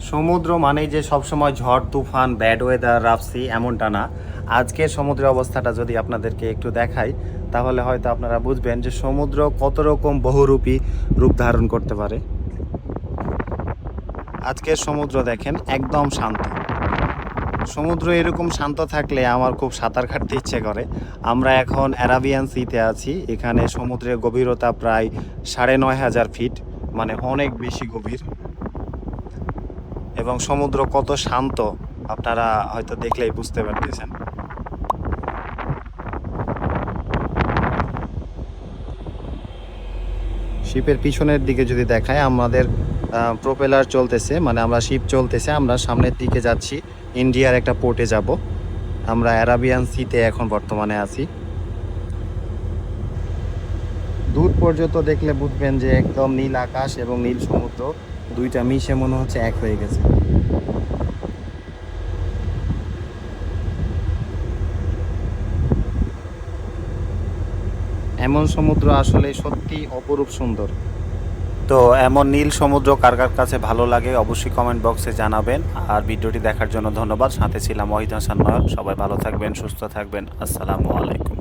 সমুদ্র মানেই যে সবসময় ঝড় তুফান ব্যাড ওয়েদার রাফসি এমনটা না। আজকের সমুদ্রের অবস্থাটা যদি আপনাদেরকে একটু দেখাই তাহলে হয়তো আপনারা বুঝবেন যে সমুদ্র কত রকম বহুরূপী রূপ ধারণ করতে পারে। আজকের সমুদ্র দেখেন একদম শান্ত। সমুদ্র এরকম শান্ত থাকলে আমার খুব সাঁতার কাটতে ইচ্ছে করে। আমরা এখন অ্যারাবিয়ান সিতে আছি। এখানে সমুদ্রের গভীরতা প্রায় ৯,৫০০ ফিট, মানে অনেক বেশি গভীর। এবং সমুদ্র কত শান্ত আপনারা হয়তো দেখলেই বুঝতে পারতেছেন। শিপের পিছনের দিকে যদি দেখায় আমাদের প্রোপেলার চলতেছে, মানে আমরা শিপ চলতেছে, আমরা সামনের দিকে যাচ্ছি, ইন্ডিয়ার একটা পোর্টে যাব। আমরা অ্যারাবিয়ান সিতে এখন বর্তমানে আছি। দূর পর্যন্ত দেখলে বুঝবেন যে একদম নীল আকাশ এবং নীল সমুদ্র দুইটা মিশে মনে হচ্ছে এক হয়ে গেছে। এমন সমুদ্র আসলে সত্যি অপরূপ সুন্দর। তো এমন নীল সমুদ্র কার কার কাছে ভালো লাগে অবশ্যই কমেন্ট বক্সে জানাবেন। আর ভিডিওটি দেখার জন্য ধন্যবাদ। সাথে ছিলাম ওয়াহিদ হাসান নয়ন। সবাই ভালো থাকবেন, সুস্থ থাকবেন। আসসালামু আলাইকুম।